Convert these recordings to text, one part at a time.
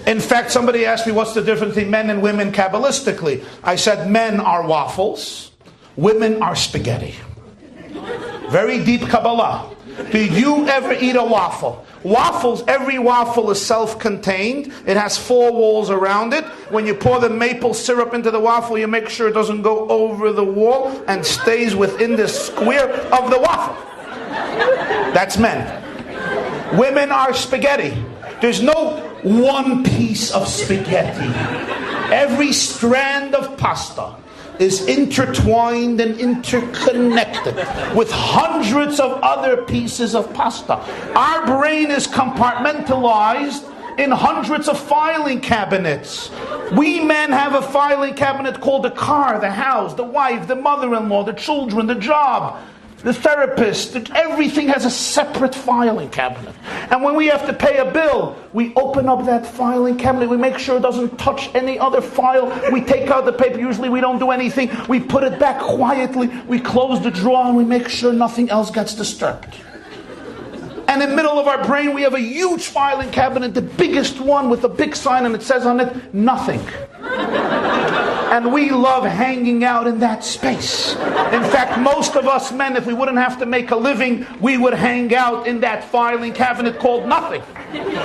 In fact, somebody asked me what's the difference between men and women Kabbalistically. I said men are waffles, women are spaghetti. Very deep Kabbalah. Did you ever eat a waffle? Waffles, every waffle is self-contained. It has 4 walls around it. When you pour the maple syrup into the waffle, you make sure it doesn't go over the wall and stays within the square of the waffle. That's men. Women are spaghetti. There's no one piece of spaghetti. Every strand of pasta is intertwined and interconnected with hundreds of other pieces of pasta. Our brain is compartmentalized in hundreds of filing cabinets. We men have a filing cabinet called the car, the house, the wife, the mother-in-law, the children, the job, the therapist. Everything has a separate filing cabinet. And when we have to pay a bill, we open up that filing cabinet. We make sure it doesn't touch any other file. We take out the paper. Usually we don't do anything. We put it back quietly. We close the drawer and we make sure nothing else gets disturbed. And in the middle of our brain, we have a huge filing cabinet, the biggest one with a big sign, and it says on it, nothing. And we love hanging out in that space. In fact, most of us men, if we wouldn't have to make a living, we would hang out in that filing cabinet called nothing.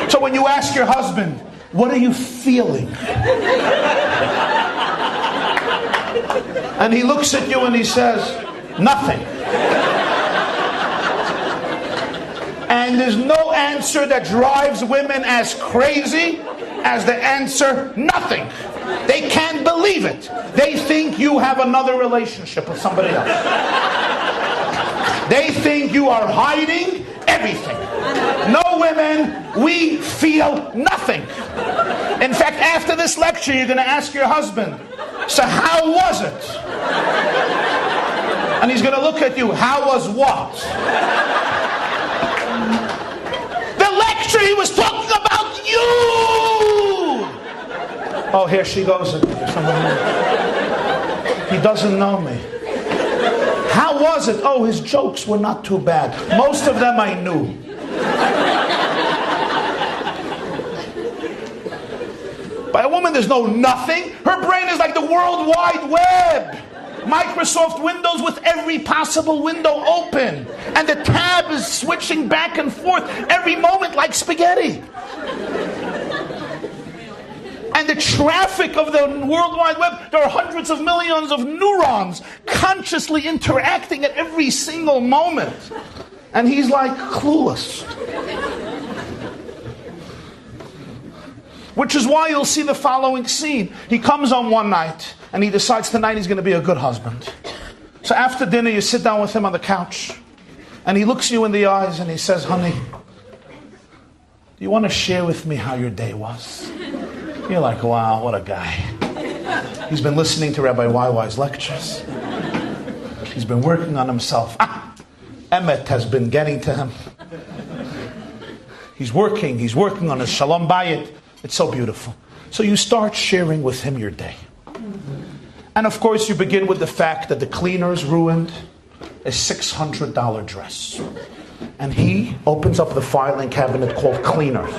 So when you ask your husband, what are you feeling? And he looks at you and he says, nothing. And there's no answer that drives women as crazy as the answer, nothing. They can't believe it. They think you have another relationship with somebody else. They think you are hiding everything. No, women, we feel nothing. In fact, after this lecture, you're going to ask your husband, so how was it? And he's going to look at you, how was what? The lecture, he was talking about you! Oh, here she goes. He doesn't know me. How was it? Oh, his jokes were not too bad. Most of them I knew. By a woman, there's no nothing. Her brain is like the World Wide Web. Microsoft Windows with every possible window open. And the tab is switching back and forth every moment like spaghetti. And the traffic of the World Wide Web, there are hundreds of millions of neurons consciously interacting at every single moment. And he's like clueless. Which is why you'll see the following scene. He comes on one night and he decides tonight he's going to be a good husband. So after dinner you sit down with him on the couch and he looks you in the eyes and he says, honey, do you want to share with me how your day was? You're like, wow, what a guy. He's been listening to Rabbi YY's lectures. He's been working on himself. Emet has been getting to him. He's working on his Shalom Bayit. It's so beautiful. So you start sharing with him your day. And of course you begin with the fact that the cleaner's ruined a $600 dress. And he opens up the filing cabinet called cleaners.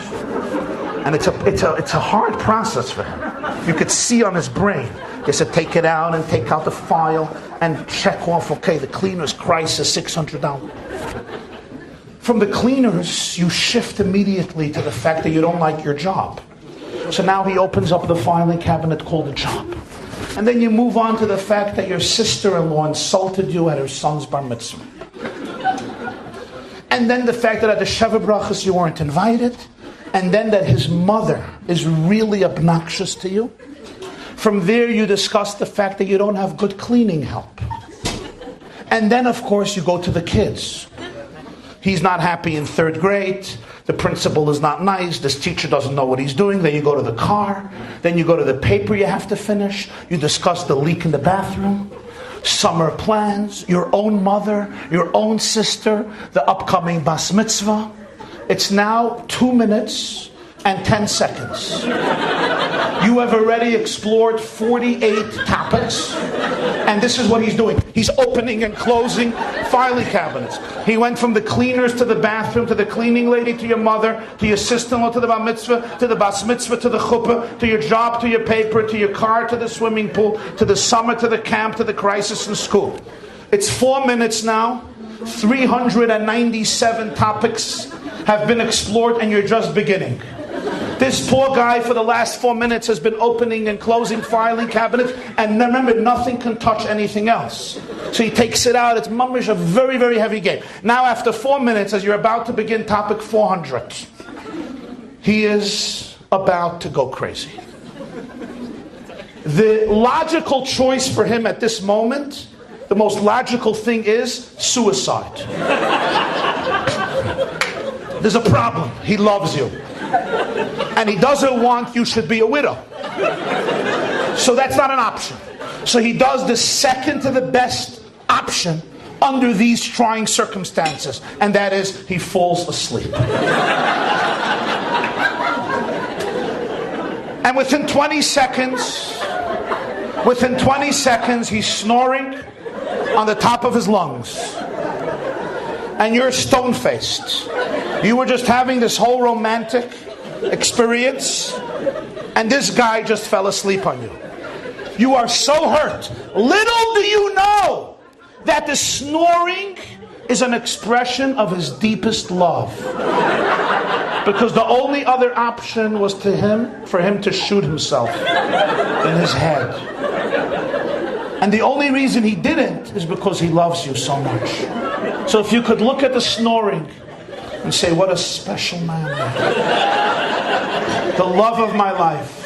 And it's a hard process for him. You could see on his brain. He has to take it out and take out the file and check off, okay, the cleaner's price is $600. From the cleaners, you shift immediately to the fact that you don't like your job. So now he opens up the filing cabinet called a job. And then you move on to the fact that your sister-in-law insulted you at her son's bar mitzvah. And then the fact that at the Sheva Brachos you weren't invited. And then that his mother is really obnoxious to you. From there you discuss the fact that you don't have good cleaning help. And then of course you go to the kids. He's not happy in 3rd grade. The principal is not nice. This teacher doesn't know what he's doing. Then you go to the car. Then you go to the paper you have to finish. You discuss the leak in the bathroom. Summer plans. Your own mother. Your own sister. The upcoming bas mitzvah. It's now 2 minutes and 10 seconds. You have already explored 48 topics, and this is what he's doing. He's opening and closing filing cabinets. He went from the cleaners to the bathroom, to the cleaning lady, to your mother, to your sister-in-law, to the bar mitzvah, to the bas mitzvah, to the chuppah, to your job, to your paper, to your car, to the swimming pool, to the summer, to the camp, to the crisis in school. It's 4 minutes now. 397 topics have been explored, and you're just beginning. This poor guy for the last 4 minutes has been opening and closing filing cabinets, and remember, nothing can touch anything else. So he takes it out. It's mamish a very, very heavy game. Now after 4 minutes, as you're about to begin topic 400, he is about to go crazy. The logical choice for him at this moment, the most logical thing is suicide. There's a problem. He loves you. And he doesn't want you should be a widow. So that's not an option. So he does the second to the best option under these trying circumstances. And that is, he falls asleep. And within 20 seconds, he's snoring on the top of his lungs. And you're stone-faced. You were just having this whole romantic experience, and this guy just fell asleep on you. You are so hurt. Little do you know that the snoring is an expression of his deepest love. Because the only other option was for him to shoot himself in his head. And the only reason he didn't is because he loves you so much. So if you could look at the snoring and say, what a special man. The love of my life.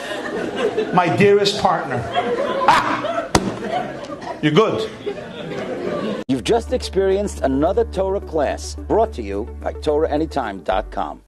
My dearest partner. Ah! You're good. You've just experienced another Torah class brought to you by TorahAnytime.com.